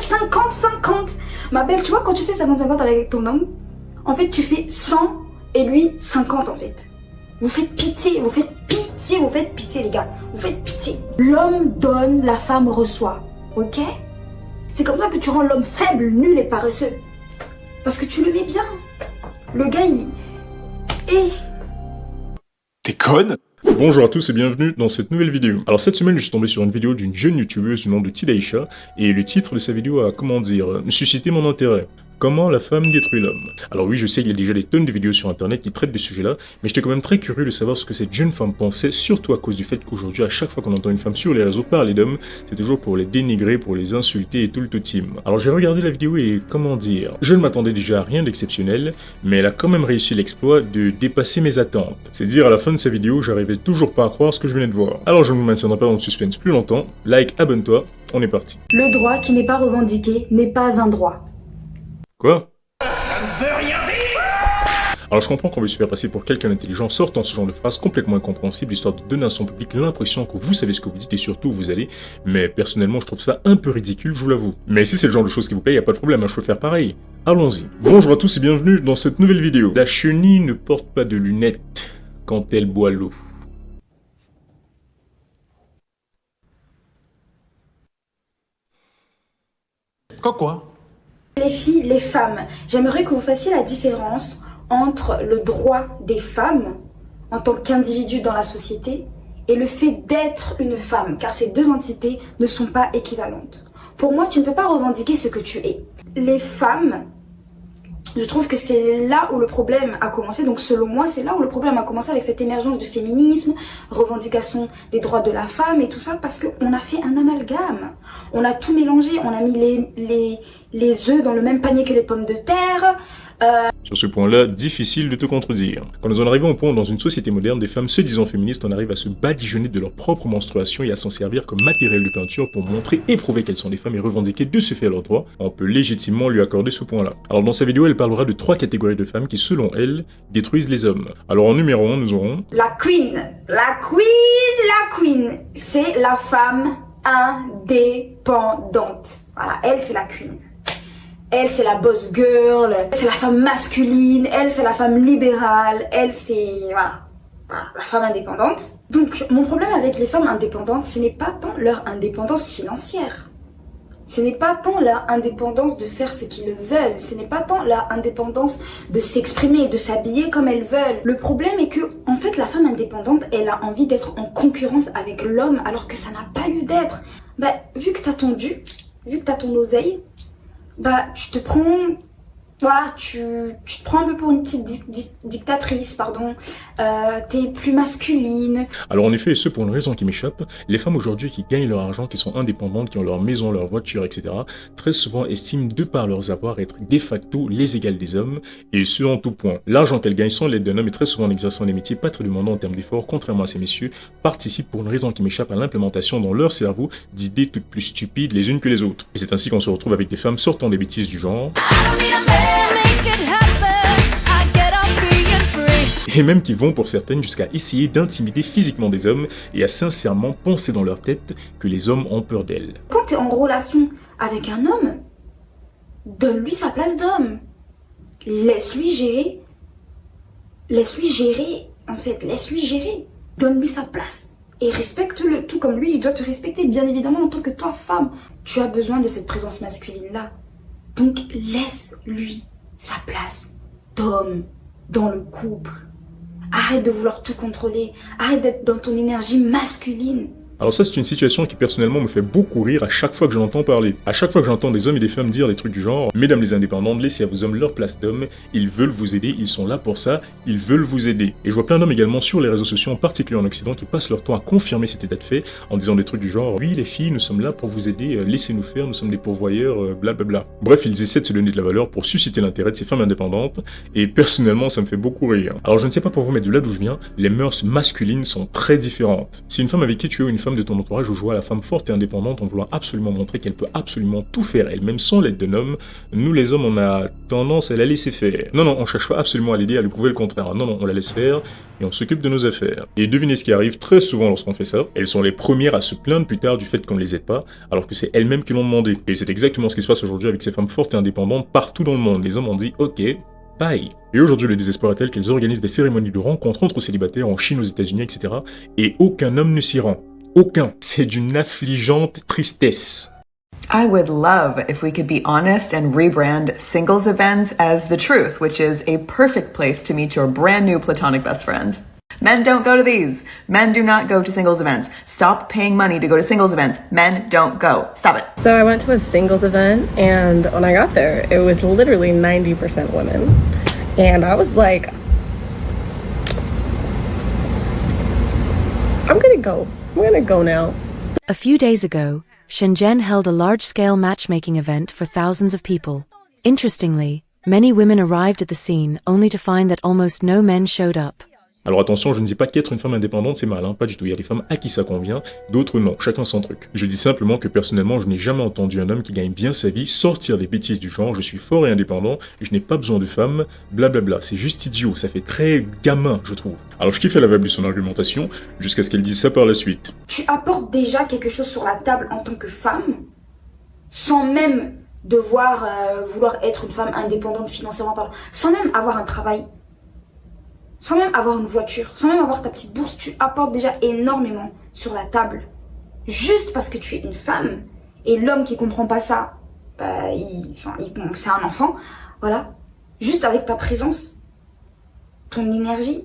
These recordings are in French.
50-50. Ma belle, tu vois, quand tu fais 50-50 avec ton homme, en fait, tu fais 100 et lui 50 en fait. Vous faites pitié, vous faites pitié, vous faites pitié les gars. Vous faites pitié. L'homme donne, la femme reçoit. Ok? C'est comme ça que tu rends l'homme faible, nul et paresseux. Parce que tu le mets bien. Le gars, il... Et... T'es conne? Bonjour à tous et bienvenue dans cette nouvelle vidéo. Alors cette semaine je suis tombé sur une vidéo d'une jeune youtubeuse du nom de Tidaisha et le titre de sa vidéo a, suscité mon intérêt. Comment la femme détruit l'homme. Alors oui, je sais qu'il y a déjà des tonnes de vidéos sur internet qui traitent de ce sujet-là, mais j'étais quand même très curieux de savoir ce que cette jeune femme pensait, surtout à cause du fait qu'aujourd'hui, à chaque fois qu'on entend une femme sur les réseaux parler d'hommes, c'est toujours pour les dénigrer, pour les insulter et tout le team. Alors j'ai regardé la vidéo et je ne m'attendais déjà à rien d'exceptionnel, mais elle a quand même réussi l'exploit de dépasser mes attentes. C'est dire à la fin de sa vidéo, j'arrivais toujours pas à croire ce que je venais de voir. Alors je ne vous maintiendrai pas dans le suspense plus longtemps, like, abonne-toi, on est parti. Le droit qui n'est pas revendiqué n'est pas un droit. Quoi? Ça ne veut rien dire! Alors je comprends qu'on veut se faire passer pour quelqu'un d'intelligent sortant ce genre de phrase complètement incompréhensible histoire de donner à son public l'impression que vous savez ce que vous dites et surtout où vous allez, mais personnellement je trouve ça un peu ridicule, je vous l'avoue. Mais si c'est le genre de choses qui vous plaît, y a pas de problème, hein, je peux faire pareil. Allons-y. Bonjour à tous et bienvenue dans cette nouvelle vidéo. La chenille ne porte pas de lunettes quand elle boit l'eau. Quoi? Les filles, les femmes, j'aimerais que vous fassiez la différence entre le droit des femmes en tant qu'individu dans la société et le fait d'être une femme, car ces deux entités ne sont pas équivalentes. Pour moi, tu ne peux pas revendiquer ce que tu es. Les femmes, je trouve que c'est là où le problème a commencé, donc selon moi, c'est là où le problème a commencé avec cette émergence du féminisme, revendication des droits de la femme et tout ça, parce qu'on a fait un amalgame. On a tout mélangé, on a mis les œufs dans le même panier que les pommes de terre. Sur ce point-là, difficile de te contredire. Quand nous en arrivons au point où dans une société moderne, des femmes se disant féministes en arrivent à se badigeonner de leur propre menstruation et à s'en servir comme matériel de peinture pour montrer et prouver qu'elles sont des femmes et revendiquer de ce fait leurs droits, on peut légitimement lui accorder ce point-là. Alors dans sa vidéo, elle parlera de 3 catégories de femmes qui, selon elle, détruisent les hommes. Alors en numéro 1, nous aurons... La queen, c'est la femme indépendante. Voilà, elle c'est la queen. Elle, c'est la boss girl, c'est la femme masculine, elle, c'est la femme libérale, elle, c'est... Voilà, la femme indépendante. Donc, mon problème avec les femmes indépendantes, ce n'est pas tant leur indépendance financière. Ce n'est pas tant leur indépendance de faire ce qu'ils veulent. Ce n'est pas tant leur indépendance de s'exprimer, de s'habiller comme elles veulent. Le problème est que, en fait, la femme indépendante, elle a envie d'être en concurrence avec l'homme, alors que ça n'a pas lieu d'être. Bah, vu que t'as ton dû, vu que t'as ton oseille, bah, tu te prends, voilà, tu te prends un peu pour une petite dictatrice, pardon, t'es plus masculine. Alors en effet, ce pour une raison qui m'échappe, les femmes aujourd'hui qui gagnent leur argent, qui sont indépendantes, qui ont leur maison, leur voiture, etc., très souvent estiment de par leurs avoirs être de facto les égales des hommes, et ce en tout point. L'argent qu'elles gagnent sans l'aide d'un homme et très souvent en exerçant des métiers pas très demandants en termes d'efforts, contrairement à ces messieurs, participent pour une raison qui m'échappe à l'implémentation dans leur cerveau d'idées toutes plus stupides les unes que les autres. Et c'est ainsi qu'on se retrouve avec des femmes sortant des bêtises du genre... Et même qui vont pour certaines jusqu'à essayer d'intimider physiquement des hommes et à sincèrement penser dans leur tête que les hommes ont peur d'elles. Quand tu es en relation avec un homme, donne-lui sa place d'homme. Laisse-lui gérer. Laisse-lui gérer, en fait, laisse-lui gérer. Donne-lui sa place. Et respecte-le, tout comme lui, il doit te respecter, bien évidemment, en tant que toi, femme. Tu as besoin de cette présence masculine-là. Donc, laisse-lui sa place d'homme dans le couple. Arrête de vouloir tout contrôler. Arrête d'être dans ton énergie masculine. Alors ça, c'est une situation qui personnellement me fait beaucoup rire à chaque fois que je l'entends parler. À chaque fois que j'entends des hommes et des femmes dire des trucs du genre « Mesdames les indépendantes, laissez à vos hommes leur place d'hommes, ils veulent vous aider, ils sont là pour ça, ils veulent vous aider. » Et je vois plein d'hommes également sur les réseaux sociaux, en particulier en Occident, qui passent leur temps à confirmer cet état de fait en disant des trucs du genre « Oui les filles, nous sommes là pour vous aider, laissez-nous faire, nous sommes des pourvoyeurs, blablabla. » Bref, ils essaient de se donner de la valeur pour susciter l'intérêt de ces femmes indépendantes, et personnellement ça me fait beaucoup rire. Alors je ne sais pas pour vous, mais de là d'où je viens, les mœurs masculines sont très différentes. Si une femme avec qui tu as une femme de ton entourage ou jouer à la femme forte et indépendante en voulant absolument montrer qu'elle peut absolument tout faire elle-même sans l'aide d'un homme, nous les hommes on a tendance à la laisser faire. Non, on cherche pas absolument à l'aider, à lui prouver le contraire. Non, on la laisse faire et on s'occupe de nos affaires. Et devinez ce qui arrive très souvent lorsqu'on fait ça, elles sont les premières à se plaindre plus tard du fait qu'on ne les aide pas, alors que c'est elles-mêmes qui l'ont demandé. Et c'est exactement ce qui se passe aujourd'hui avec ces femmes fortes et indépendantes partout dans le monde. Les hommes ont dit ok, bye. Et aujourd'hui, le désespoir est tel qu'elles organisent des cérémonies de rencontres entre célibataires en Chine, aux États-Unis, etc. Et aucun homme ne s'y rend. Aucun. C'est d'une affligeante tristesse. I would love if we could be honest and rebrand singles events as The Truth, which is a perfect place to meet your brand new platonic best friend. Men don't go to these. Men do not go to singles events. Stop paying money to go to singles events. Men don't go. Stop it. So I went to a singles event, and when I got there, it was literally 90% women. And I was like, I'm gonna go now. A few days ago, Shenzhen held a large-scale matchmaking event for thousands of people. Interestingly, many women arrived at the scene only to find that almost no men showed up. Alors attention, je ne dis pas qu'être une femme indépendante c'est mal, pas du tout. Il y a des femmes à qui ça convient, d'autres non, chacun son truc. Je dis simplement que personnellement, je n'ai jamais entendu un homme qui gagne bien sa vie sortir des bêtises du genre, je suis fort et indépendant, je n'ai pas besoin de femmes, blablabla. C'est juste idiot, ça fait très gamin, je trouve. Alors je kiffe la vibe de son argumentation, jusqu'à ce qu'elle dise ça par la suite. Tu apportes déjà quelque chose sur la table en tant que femme, sans même devoir vouloir être une femme indépendante financièrement parlant, sans même avoir un travail. Sans même avoir une voiture, sans même avoir ta petite bourse, tu apportes déjà énormément sur la table. Juste parce que tu es une femme, et l'homme qui comprend pas ça, bah, c'est un enfant, voilà. Juste avec ta présence, ton énergie,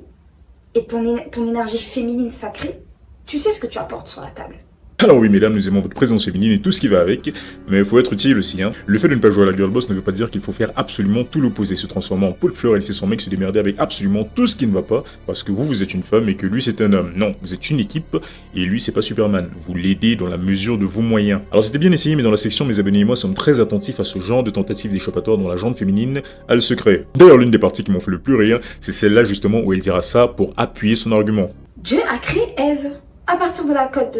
et ton énergie féminine sacrée, tu sais ce que tu apportes sur la table. Alors oui mesdames, nous aimons votre présence féminine et tout ce qui va avec, mais il faut être utile aussi. Le fait de ne pas jouer à la girl boss ne veut pas dire qu'il faut faire absolument tout l'opposé, se transformer en peau de fleur et laisser son mec se démerder avec absolument tout ce qui ne va pas, parce que vous êtes une femme et que lui c'est un homme. Non, vous êtes une équipe, et lui c'est pas Superman. Vous l'aidez dans la mesure de vos moyens. Alors c'était bien essayé, mais dans la section mes abonnés et moi sommes très attentifs à ce genre de tentatives d'échappatoire dont la jante féminine a le secret. D'ailleurs l'une des parties qui m'ont fait le plus rire, c'est celle-là justement où elle dira ça pour appuyer son argument. Dieu a créé Ève à partir de la cote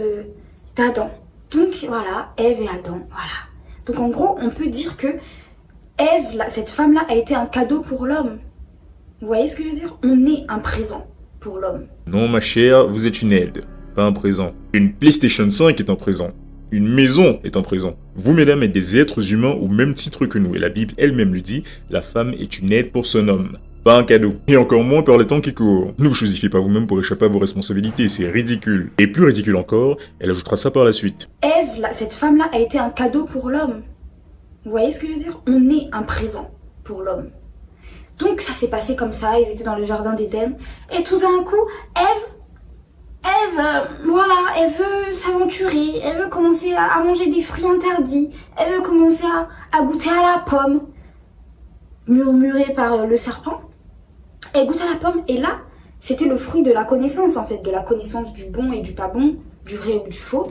d'Adam. Donc voilà, Ève et Adam, voilà. Donc en gros, on peut dire que Ève, cette femme-là, a été un cadeau pour l'homme. Vous voyez ce que je veux dire? On est un présent pour l'homme. Non ma chère, vous êtes une aide, pas un présent. Une PlayStation 5 est un présent. Une maison est un présent. Vous, mesdames, êtes des êtres humains au même titre que nous. Et la Bible elle-même le dit, la femme est une aide pour son homme. Pas un cadeau. Et encore moins par les temps qui courent. Ne vous choisifiez pas vous-même pour échapper à vos responsabilités, c'est ridicule. Et plus ridicule encore, elle ajoutera ça par la suite. Ève, cette femme-là, a été un cadeau pour l'homme. Vous voyez ce que je veux dire? On est un présent pour l'homme. Donc ça s'est passé comme ça, ils étaient dans le jardin d'Éden. Et tout d'un coup, Ève, voilà, elle veut s'aventurer, elle veut commencer à manger des fruits interdits, elle veut commencer à goûter à la pomme, murmurée par le serpent. Elle goûte à la pomme, et là, c'était le fruit de la connaissance, en fait, de la connaissance du bon et du pas bon, du vrai ou du faux.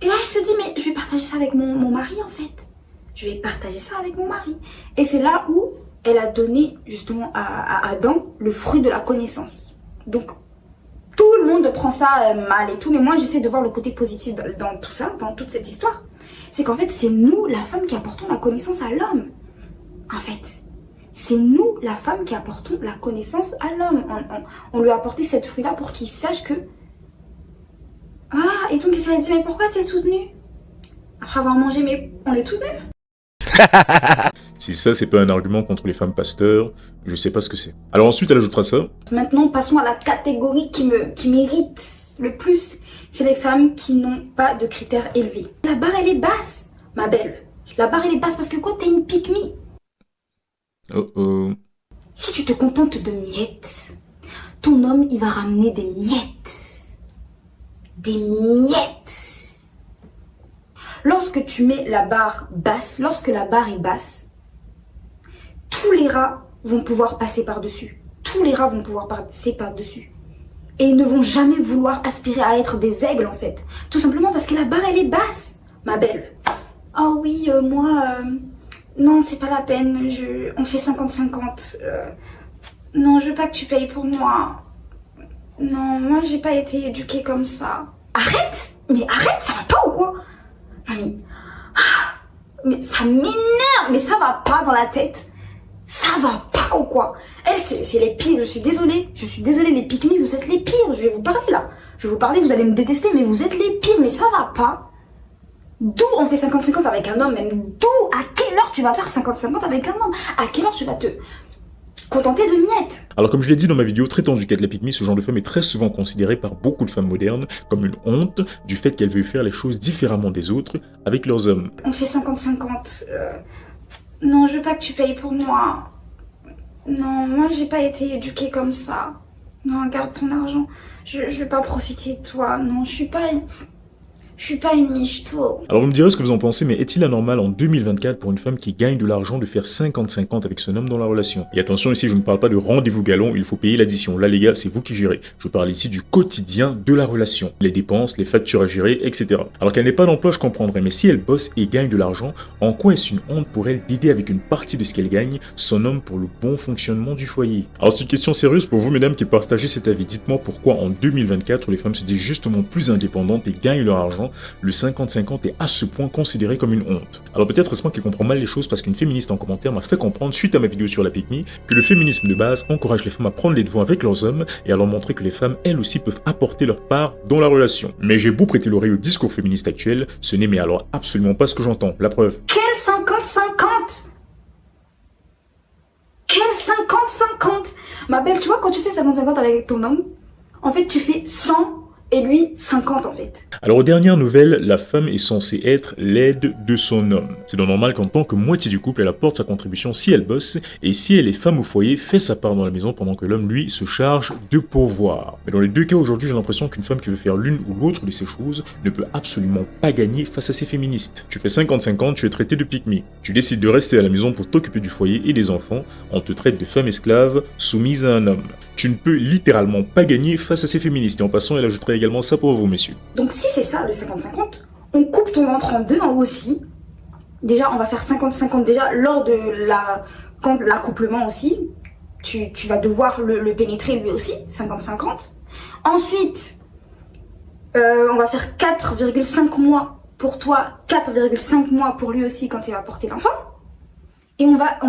Et là, elle se dit, mais je vais partager ça avec mon mari, en fait. Je vais partager ça avec mon mari. Et c'est là où elle a donné, justement, à Adam, le fruit de la connaissance. Donc, tout le monde prend ça mal et tout, mais moi, j'essaie de voir le côté positif dans tout ça, dans toute cette histoire. C'est qu'en fait, c'est nous, la femme, qui apportons la connaissance à l'homme. En fait. C'est nous, la femme, qui apportons la connaissance à l'homme. On lui a apporté cette fruit-là pour qu'il sache que... Voilà, et donc il s'est dit, mais pourquoi t'es toute nue? Après avoir mangé, mais on est toute nue. Si ça, c'est pas un argument contre les femmes pasteurs, je sais pas ce que c'est. Alors ensuite, elle ajoutera ça. Maintenant, passons à la catégorie qui m'irrite le plus. C'est les femmes qui n'ont pas de critères élevés. La barre, elle est basse, ma belle. La barre, elle est basse parce que quoi, t'es une pique-me. Oh oh. Si tu te contentes de miettes, ton homme, il va ramener des miettes. Des miettes. Lorsque tu mets la barre basse, lorsque la barre est basse, tous les rats vont pouvoir passer par-dessus. Tous les rats vont pouvoir passer par-dessus. Et ils ne vont jamais vouloir aspirer à être des aigles, en fait. Tout simplement parce que la barre, elle est basse, ma belle. Oh oui, moi... Non, c'est pas la peine, on fait 50-50. Non, je veux pas que tu payes pour moi. Non, moi j'ai pas été éduquée comme ça. Arrête! Mais arrête, ça va pas ou quoi? Non mais... mais ça m'énerve, mais ça va pas dans la tête. Ça va pas ou quoi? Elle, c'est les pires, je suis désolée. Je suis désolée, les pick-me, vous êtes les pires. Je vais vous parler là. Je vais vous parler, vous allez me détester, mais vous êtes les pires, mais ça va pas. D'où on fait 50-50 avec un homme, même d'où, à quelle heure tu vas faire 50-50 avec un homme? À quelle heure tu vas te contenter de miettes? Alors comme je l'ai dit dans ma vidéo traitant du cas de la pick-me, ce genre de femme est très souvent considéré par beaucoup de femmes modernes comme une honte du fait qu'elles veulent faire les choses différemment des autres avec leurs hommes. On fait 50-50. Non, je veux pas que tu payes pour moi. Non, moi j'ai pas été éduquée comme ça. Non, garde ton argent. Je vais pas profiter de toi. Non, je suis pas une michto. Alors vous me direz ce que vous en pensez, mais est-il anormal en 2024 pour une femme qui gagne de l'argent de faire 50-50 avec son homme dans la relation? Et attention, ici je ne parle pas de rendez-vous galant, il faut payer l'addition. Là les gars, c'est vous qui gérez. Je parle ici du quotidien de la relation. Les dépenses, les factures à gérer, etc. Alors qu'elle n'est pas d'emploi, je comprendrais, mais si elle bosse et gagne de l'argent, en quoi est-ce une honte pour elle d'aider avec une partie de ce qu'elle gagne son homme pour le bon fonctionnement du foyer? Alors c'est une question sérieuse pour vous mesdames qui partagez cet avis. Dites-moi pourquoi en 2024 les femmes se disent justement plus indépendantes et gagnent leur argent. Le 50-50 est à ce point considéré comme une honte. Alors peut-être est-ce moi qui comprends mal les choses parce qu'une féministe en commentaire m'a fait comprendre suite à ma vidéo sur la pick-me que le féminisme de base encourage les femmes à prendre les devants avec leurs hommes et à leur montrer que les femmes elles aussi peuvent apporter leur part dans la relation. Mais j'ai beau prêter l'oreille au discours féministe actuel, ce n'est mais alors absolument pas ce que j'entends. La preuve. Quel 50-50? Quel 50-50? Ma belle, tu vois, quand tu fais 50-50 avec ton homme, en fait tu fais 100 et lui 50 en fait. Alors aux dernières nouvelles, la femme est censée être l'aide de son homme. C'est donc normal qu'en tant que moitié du couple, elle apporte sa contribution si elle bosse, et si elle est femme au foyer, fait sa part dans la maison pendant que l'homme, lui, se charge de pourvoir. Mais dans les deux cas aujourd'hui, j'ai l'impression qu'une femme qui veut faire l'une ou l'autre de ces choses ne peut absolument pas gagner face à ces féministes. Tu fais 50-50, tu es traité de pick-me. Tu décides de rester à la maison pour t'occuper du foyer et des enfants, on te traite de femme esclave, soumise à un homme. Tu ne peux littéralement pas gagner face à ces féministes. Et en passant, elle ajouterait également ça pour vous, messieurs. Donc si c'est ça, le 50-50, on coupe ton ventre en deux, en haut aussi. Déjà, on va faire 50-50 déjà lors de l'accouplement aussi. Tu vas devoir le pénétrer lui aussi, 50-50. Ensuite, on va faire 4,5 mois pour toi, 4,5 mois pour lui aussi quand il va porter l'enfant. Et on va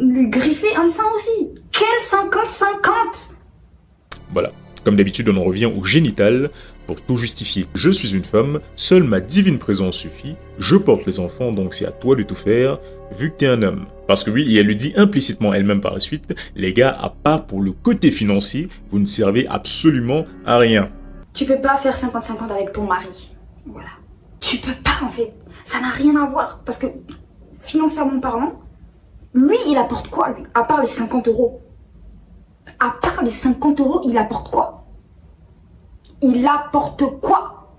lui greffer un sein aussi. Quel 50-50? Voilà. Comme d'habitude, on en revient au génital pour tout justifier. Je suis une femme, seule ma divine présence suffit, je porte les enfants, donc c'est à toi de tout faire, vu que t'es un homme. Parce que oui, et elle le dit implicitement elle-même par la suite, les gars, à part pour le côté financier, vous ne servez absolument à rien. Tu peux pas faire 50-50 avec ton mari. Voilà. Tu peux pas en fait. Ça n'a rien à voir. Parce que, financièrement parlant, lui, il apporte quoi, lui? À part les 50 euros. À part les 50 euros, il apporte quoi? Il apporte quoi?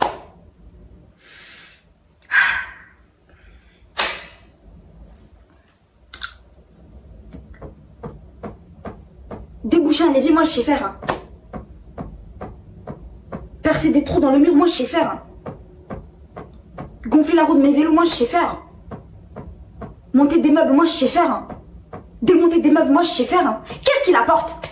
Déboucher un évier, moi je sais faire. Hein. Percer des trous dans le mur, moi je sais faire. Hein. Gonfler la roue de mes vélos, moi je sais faire. Monter des meubles, moi je sais faire. Hein. Démonter des meubles, moi je sais faire. Hein. Qu'est-ce qu'il apporte?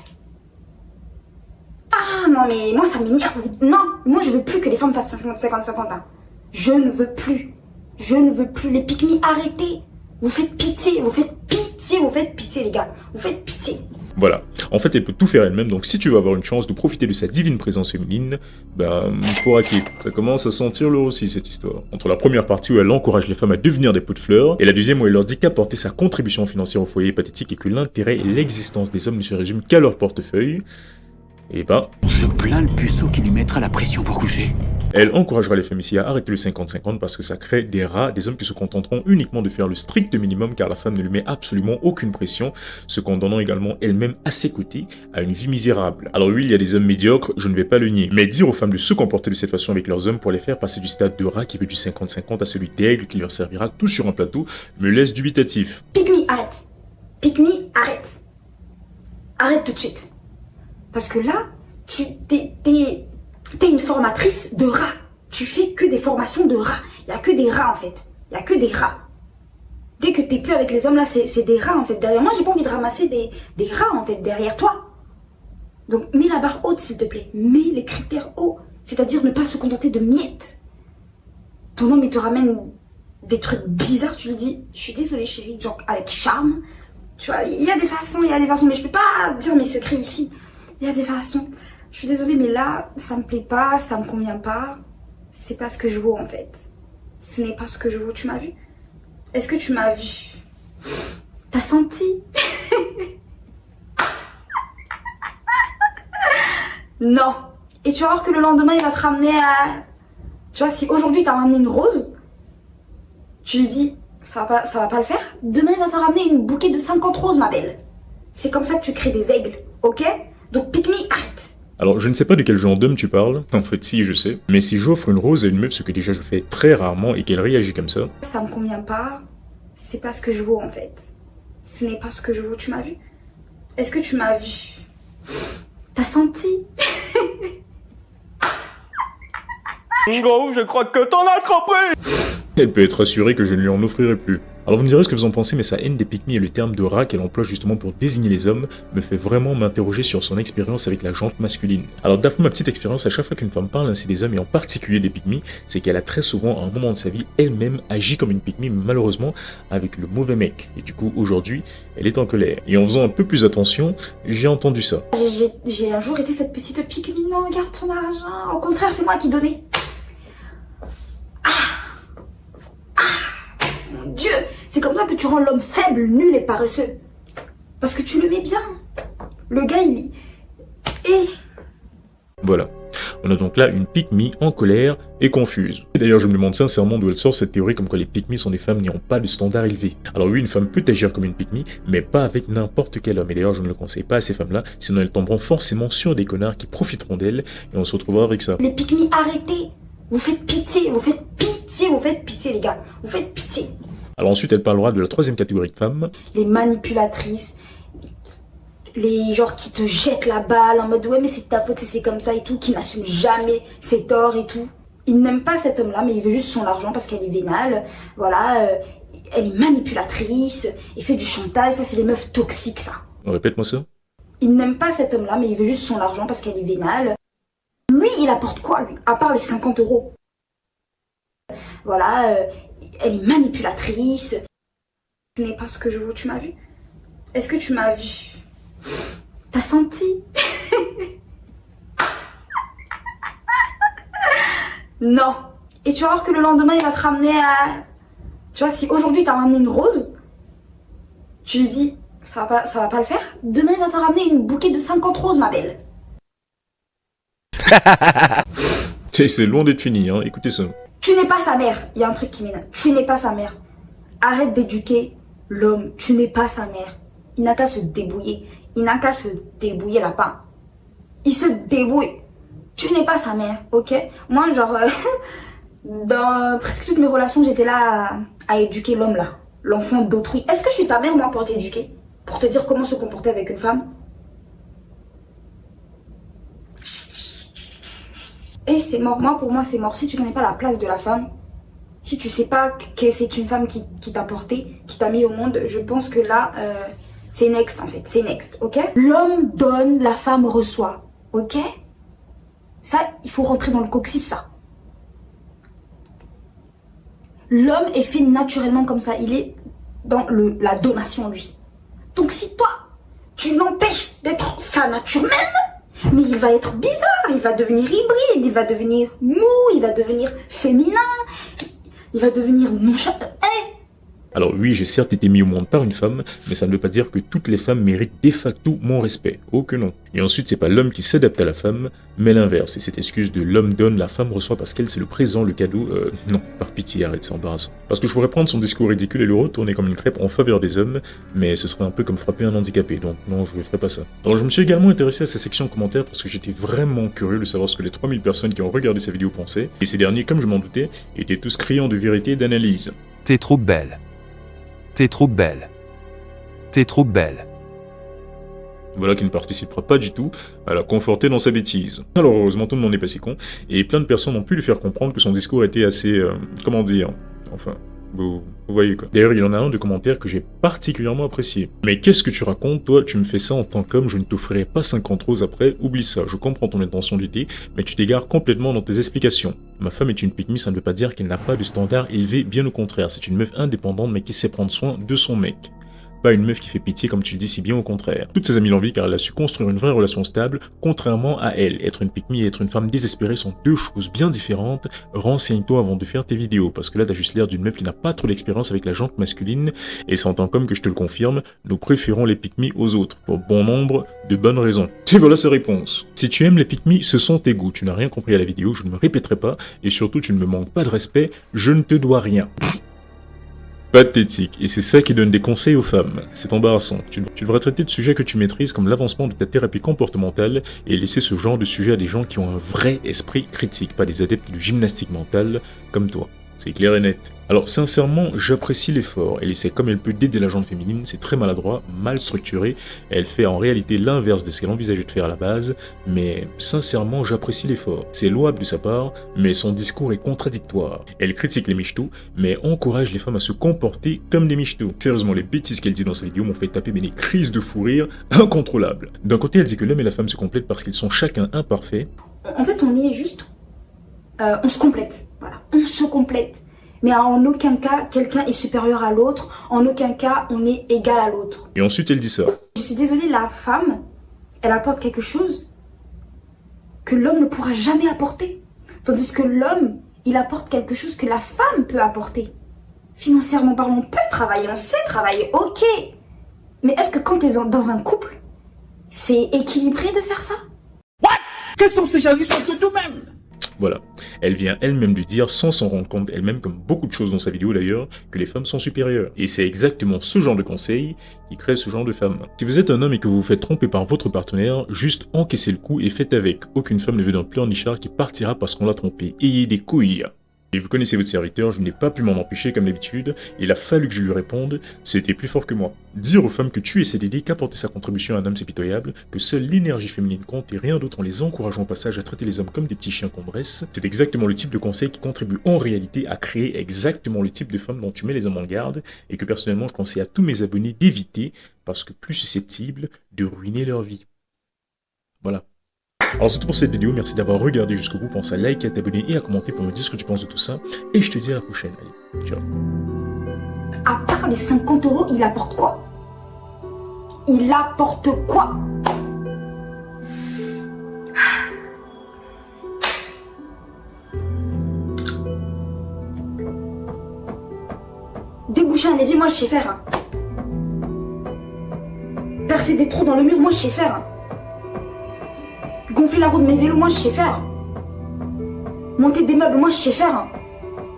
Ah non mais moi ça m'énerve. Non, moi je veux plus que les femmes fassent 50-50. Hein. Je ne veux plus. Je ne veux plus. Les pick-me, arrêtez. Vous faites pitié, vous faites pitié, vous faites pitié les gars. Vous faites pitié. Voilà. En fait, elle peut tout faire elle-même, donc si tu veux avoir une chance de profiter de sa divine présence féminine, ben, il faut raquer. Ça commence à sentir le aussi, cette histoire. Entre la première partie où elle encourage les femmes à devenir des pots de fleurs, et la deuxième où elle leur dit qu'apporter sa contribution financière au foyer est pathétique et que l'intérêt et l'existence des hommes ne se résument qu'à leur portefeuille, et ben... Je plains le puceau qui lui mettra la pression pour coucher. Elle encouragera les femmes ici à arrêter le 50-50 parce que ça crée des rats, des hommes qui se contenteront uniquement de faire le strict minimum car la femme ne lui met absolument aucune pression, se condamnant également elle-même à ses côtés à une vie misérable. Alors oui, il y a des hommes médiocres, je ne vais pas le nier, mais dire aux femmes de se comporter de cette façon avec leurs hommes pour les faire passer du stade de rat qui veut du 50-50 à celui d'aigle qui leur servira tout sur un plateau me laisse dubitatif. Pick-me, arrête. Pick-me, arrête. Arrête tout de suite. Parce que là, t'es une formatrice de rats. Tu fais que des formations de rats. Il n'y a que des rats en fait. Il n'y a que des rats. Dès que t'es plus avec les hommes là, c'est des rats en fait. Derrière moi, j'ai pas envie de ramasser des rats en fait derrière toi. Donc mets la barre haute s'il te plaît. Mets les critères hauts. C'est-à-dire ne pas se contenter de miettes. ton homme il te ramène des trucs bizarres, tu lui dis je suis désolée chérie, genre avec charme. Tu vois, il y a des façons, mais je peux pas dire mes secrets ici. Il y a des façons. Je suis désolée, mais là, ça me plaît pas, ça me convient pas. C'est pas ce que je vaux en fait. Ce n'est pas ce que je vaux. Tu m'as vu? Est-ce que tu m'as vu? T'as senti? Non. Et tu vas voir que le lendemain, il va te ramener à... Tu vois, si aujourd'hui, t'as ramené une rose, tu lui dis, ça va pas le faire. Demain, il va te ramener une bouquet de 50 roses, ma belle. C'est comme ça que tu crées des aigles, ok? Donc, pick me, arrête. Alors, je ne sais pas de quel genre d'homme tu parles. En fait, si, je sais. Mais si j'offre une rose à une meuf, ce que déjà je fais très rarement, et qu'elle réagit comme ça... Ça me convient pas. C'est pas ce que je vaux, en fait. Ce n'est pas ce que je vaux. Tu m'as vu? Est-ce que tu m'as vu? T'as senti? Gros, je crois que t'en as attrapé. Elle peut être assurée que je ne lui en offrirai plus. Alors vous me direz ce que vous en pensez, mais sa haine des pick-me et le terme de rat qu'elle emploie justement pour désigner les hommes me fait vraiment m'interroger sur son expérience avec la jante masculine. Alors d'après ma petite expérience, à chaque fois qu'une femme parle ainsi des hommes et en particulier des pick-me, c'est qu'elle a très souvent à un moment de sa vie elle-même agi comme une pick-me, mais malheureusement avec le mauvais mec. Et du coup aujourd'hui, elle est en colère. Et en faisant un peu plus attention, j'ai entendu ça. J'ai un jour été cette petite pique-me, non, garde ton argent. Au contraire, c'est moi qui donnais. Mon Dieu, c'est comme ça que tu rends l'homme faible, nul et paresseux. Parce que tu le mets bien. Le gars, il... Et... Voilà. On a donc là une pick-me en colère et confuse. Et d'ailleurs, je me demande sincèrement d'où elle sort cette théorie comme quoi les pick-me sont des femmes n'ayant pas de standard élevé. Alors oui, une femme peut agir comme une pick-me, mais pas avec n'importe quel homme. Et d'ailleurs, je ne le conseille pas à ces femmes-là, sinon elles tomberont forcément sur des connards qui profiteront d'elles et on se retrouvera avec ça. Les pick-me, arrêtez. Vous faites pitié, vous faites pitié, vous faites pitié, les gars. Vous faites pitié. Alors ensuite, elle parlera de la troisième catégorie de femmes. Les manipulatrices, les genres qui te jettent la balle en mode ouais mais c'est ta faute, c'est comme ça et tout, qui n'assument jamais ses torts et tout. Il n'aime pas cet homme-là, mais il veut juste son argent parce qu'elle est vénale. Voilà, elle est manipulatrice, il fait du chantage, ça c'est les meufs toxiques ça. Répète-moi ça. Il n'aime pas cet homme-là, mais il veut juste son argent parce qu'elle est vénale. Lui, il apporte quoi lui? À part les 50 €. Voilà, elle est manipulatrice. Ce n'est pas ce que je vaux, tu m'as vu? Est-ce que tu m'as vu? T'as senti? Non. Et tu vas voir que le lendemain, il va te ramener à... Tu vois, si aujourd'hui, t'as ramené une rose, tu lui dis, ça va pas le faire. Demain, il va te ramener une bouquet de 50 roses, ma belle. C'est loin d'être fini, hein, écoutez ça. Tu n'es pas sa mère. Il y a un truc qui m'énerve. Tu n'es pas sa mère. Arrête d'éduquer l'homme. Tu n'es pas sa mère. Il n'a qu'à se débrouiller. Il n'a qu'à se débrouiller là-bas. Il se débrouille. Tu n'es pas sa mère, ok? Moi, genre, dans presque toutes mes relations, j'étais là à éduquer l'homme là. L'enfant d'autrui. Est-ce que je suis ta mère, moi, pour t'éduquer? Pour te dire comment se comporter avec une femme? Et c'est mort. Moi, pour moi, c'est mort. Si tu connais pas la place de la femme, si tu sais pas que c'est une femme qui t'a porté, qui t'a mis au monde, je pense que là, c'est next en fait. C'est next, ok? L'homme donne, la femme reçoit, ok? Ça, il faut rentrer dans le coccyx, ça. L'homme est fait naturellement comme ça. Il est dans la donation, lui. Donc si toi, tu l'empêches d'être sa nature même, mais il va être bizarre, il va devenir hybride, il va devenir mou, il va devenir féminin, il va devenir nonchalant. Alors oui, j'ai certes été mis au monde par une femme, mais ça ne veut pas dire que toutes les femmes méritent de facto mon respect. Oh que non. Et ensuite, c'est pas l'homme qui s'adapte à la femme, mais l'inverse. Et cette excuse de l'homme donne, la femme reçoit parce qu'elle c'est le présent, le cadeau, non, par pitié, arrête, c'est embarrassant. Parce que je pourrais prendre son discours ridicule et le retourner comme une crêpe en faveur des hommes, mais ce serait un peu comme frapper un handicapé, donc non, je ne ferai pas ça. Alors je me suis également intéressé à sa section commentaires parce que j'étais vraiment curieux de savoir ce que les 3000 personnes qui ont regardé sa vidéo pensaient, et ces derniers, comme je m'en doutais, étaient tous criants de vérité et d'analyse. T'es trop belle. T'es trop belle. T'es trop belle. Voilà qui ne participera pas du tout à la conforter dans sa bêtise. Alors heureusement tout le monde n'est pas si con, et plein de personnes ont pu lui faire comprendre que son discours était assez, comment dire, enfin, Vous voyez quoi. D'ailleurs, il y en a un de commentaire que j'ai particulièrement apprécié. Mais qu'est-ce que tu racontes, toi? Tu me fais ça en tant qu'homme, je ne t'offrirai pas 50 roses après, oublie ça. Je comprends ton intention d'idée, mais tu t'égares complètement dans tes explications. Ma femme est une pick-me, ça ne veut pas dire qu'elle n'a pas de standard élevé, bien au contraire. C'est une meuf indépendante, mais qui sait prendre soin de son mec. Pas une meuf qui fait pitié comme tu le dis si bien au contraire. Toutes ses amies l'envient car elle a su construire une vraie relation stable, contrairement à elle. Être une pick-me et être une femme désespérée sont deux choses bien différentes. Renseigne-toi avant de faire tes vidéos, parce que là t'as juste l'air d'une meuf qui n'a pas trop d'expérience avec la jante masculine, et c'est en tant qu'homme que je te le confirme, nous préférons les pick-me aux autres, pour bon nombre de bonnes raisons. Et voilà sa réponse. Si tu aimes les pick-me, ce sont tes goûts, tu n'as rien compris à la vidéo, je ne me répéterai pas, et surtout tu ne me manques pas de respect, je ne te dois rien. Pathétique, et c'est ça qui donne des conseils aux femmes. C'est embarrassant. Tu devrais traiter de sujets que tu maîtrises comme l'avancement de ta thérapie comportementale et laisser ce genre de sujet à des gens qui ont un vrai esprit critique, pas des adeptes de gymnastique mentale comme toi. C'est clair et net. Alors sincèrement, j'apprécie l'effort. Elle essaie comme elle peut d'aider la gente féminine, c'est très maladroit, mal structuré. Elle fait en réalité l'inverse de ce qu'elle envisageait de faire à la base, mais sincèrement, j'apprécie l'effort. C'est louable de sa part, mais son discours est contradictoire. Elle critique les michtos, mais encourage les femmes à se comporter comme des michtos. Sérieusement, les bêtises qu'elle dit dans sa vidéo m'ont fait taper des crises de fou rire incontrôlables. D'un côté, elle dit que l'homme et la femme se complètent parce qu'ils sont chacun imparfaits. En fait, on est juste... on se complète, voilà, on se complète. Mais en aucun cas, quelqu'un est supérieur à l'autre. En aucun cas, on est égal à l'autre. Et ensuite, elle dit ça. Je suis désolée, la femme, elle apporte quelque chose que l'homme ne pourra jamais apporter. Tandis que l'homme, il apporte quelque chose que la femme peut apporter. Financièrement parlant, on peut travailler, on sait travailler, ok. Mais est-ce que quand tu es dans un couple, c'est équilibré de faire ça? Quels sont ces gens qui sont tout même? Voilà, elle vient elle-même lui dire, sans s'en rendre compte elle-même, comme beaucoup de choses dans sa vidéo d'ailleurs, que les femmes sont supérieures. Et c'est exactement ce genre de conseil qui crée ce genre de femmes. Si vous êtes un homme et que vous vous faites tromper par votre partenaire, juste encaissez le coup et faites avec. Aucune femme ne veut d'un pleurnichard qui partira parce qu'on l'a trompé. Ayez des couilles. Et vous connaissez votre serviteur, je n'ai pas pu m'en empêcher comme d'habitude, il a fallu que je lui réponde, c'était plus fort que moi. Dire aux femmes que tuer c'est l'idée, qu'apporter sa contribution à un homme c'est pitoyable, que seule l'énergie féminine compte et rien d'autre en les encourageant au passage à traiter les hommes comme des petits chiens qu'on dresse, c'est exactement le type de conseil qui contribue en réalité à créer exactement le type de femme dont tu mets les hommes en garde, et que personnellement je conseille à tous mes abonnés d'éviter, parce que plus susceptibles de ruiner leur vie. Voilà. Alors c'est tout pour cette vidéo, merci d'avoir regardé jusqu'au bout, pense à liker, à t'abonner et à commenter pour me dire ce que tu penses de tout ça, et je te dis à la prochaine, allez, ciao. À part les 50 €, il apporte quoi? Il apporte quoi? Déboucher un évier, moi je sais faire. Hein. Percer des trous dans le mur, moi je sais faire. Hein. Gonfler la roue de mes vélos, moi je sais faire. Monter des meubles, moi je sais faire.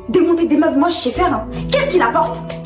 Démonter des meubles, moi je sais faire. Qu'est-ce qu'il apporte?